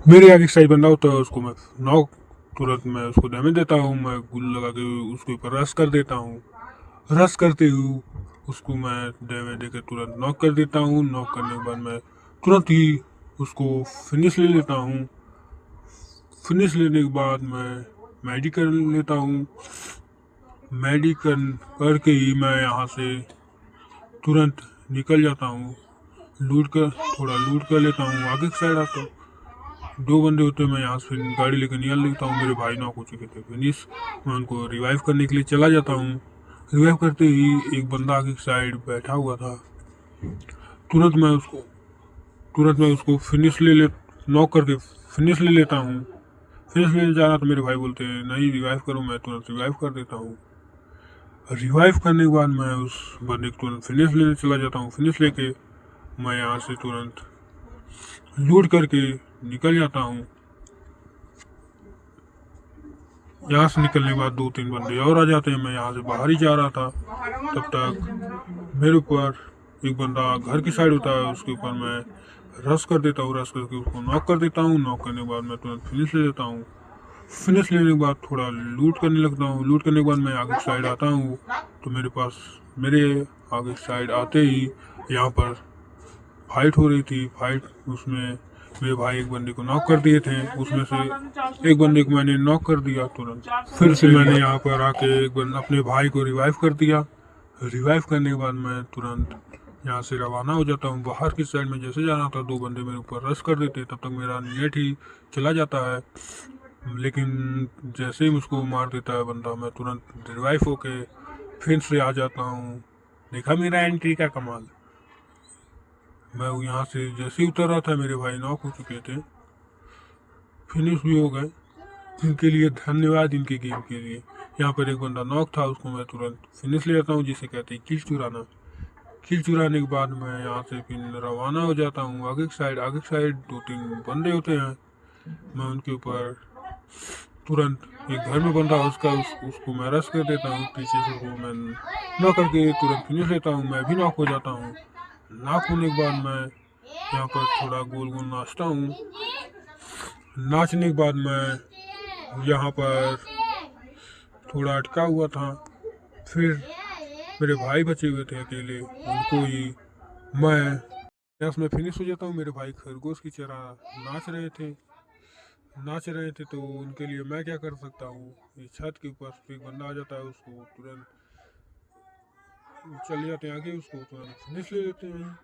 मेरे आगे साइड बंदा होता है उसको मैं नॉक तुरंत मैं उसको डैमेज देता हूँ। मैं गुल लगा के उसके ऊपर रश कर देता हूँ। रश करते हुए उसको मैं डैमेज देकर तुरंत नॉक कर देता हूँ। नॉक करने के बाद मैं तुरंत ही उसको फिनिश ले लेता हूँ। फिनिश लेने के बाद मैं मेडिकल लेता हूँ। मेडिकल करके ही मैं यहाँ से तुरंत निकल जाता हूँ। थोड़ा लूट कर लेता हूँ, आगे की साइड आता हूँ। दो बंदे होते हैं, मैं यहाँ से गाड़ी लेकर निकल लेता हूँ। मेरे भाई नॉक हो चुके थे फिनिश। मैं उनको रिवाइव करने के लिए चला जाता हूँ। रिवाइव करते ही एक बंदा आगे की साइड बैठा हुआ था। तुरंत मैं उसको फिनिश ले नॉक करके फिनिश ले लेता हूँ। फिनिश लेने जा रहा तो मेरे भाई बोलते हैं नहीं रिवाइव करो। मैं तुरंत रिवाइव कर देता हूँ। रिवाइव करने के बाद मैं उस बंदे को तुरंत फिनिश लेने चला जाता हूँ। फिनिश लेके मैं यहाँ से तुरंत लूट करके निकल जाता हूँ। यहाँ से निकलने के बाद दो तीन बंदे और आ जाते हैं। मैं यहाँ से बाहर ही जा रहा था, तब तक मेरे ऊपर एक बंदा घर की साइड होता है, उसके ऊपर मैं रश कर देता हूँ। रश करके उसको नॉक कर देता हूँ। नॉक करने के बाद मैं तुरंत फिनिश ले लेता हूँ। फिनिश लेने के बाद थोड़ा लूट करने लगता हूँ। लूट करने के बाद मैं आगे साइड आता हूँ तो मेरे आगे साइड आते ही यहाँ पर फाइट हो रही थी। फाइट उसमें मेरे भाई एक बंदे को नॉक कर दिए थे। उसमें से एक बंदे को मैंने नॉक कर दिया तुरंत। फिर से मैंने यहाँ पर आके अपने भाई को रिवाइव कर दिया। रिवाइव करने के बाद मैं तुरंत यहाँ से रवाना हो जाता हूँ। बाहर की साइड में जैसे जाना था, दो बंदे मेरे ऊपर रश कर देते, तब तक मेरा नेट ही चला जाता है। लेकिन जैसे ही मुझको मार देता है बंदा, मैं तुरंत रिवाइव होके फिर से आ जाता हूँ। देखा मेरा एंट्री का कमाल। मैं यहाँ से जैसे ही उतर रहा था, मेरे भाई नॉक हो चुके थे, फिनिश भी हो गए। इनके लिए धन्यवाद, इनके गेम के लिए। यहाँ पर एक बंदा नॉक था, उसको मैं तुरंत फिनिश ले जाता हूँ, जिसे कहते हैं किल चुराना। किल चुराने के बाद मैं यहाँ से फिर रवाना हो जाता हूँ। आगे की साइड दो तीन बंदे होते हैं, मैं उनके ऊपर तुरंत एक घर में बंदा है उसको मैं रश कर देता हूँ। पीछे से उसको मैं नॉक करके तुरंत फिनिश लेता हूँ। मैं भी नॉक हो जाता हूँ। नॉक होने के बाद मैं यहाँ पर थोड़ा गोल गोल नाचता हूँ। नाचने के बाद मैं यहाँ पर थोड़ा अटका हुआ था। फिर मेरे भाई बचे हुए थे अकेले, उनको ही मैं यहाँ से मैं फिनिश हो जाता हूँ। मेरे भाई खरगोश की तरह नाच रहे थे तो उनके लिए मैं क्या कर सकता हूँ। इस छत के ऊपर एक बंदा आ जाता है, उसको तुरंत चले जाते हैं आगे, उसको तुरंत फिनिश ले लेते हैं।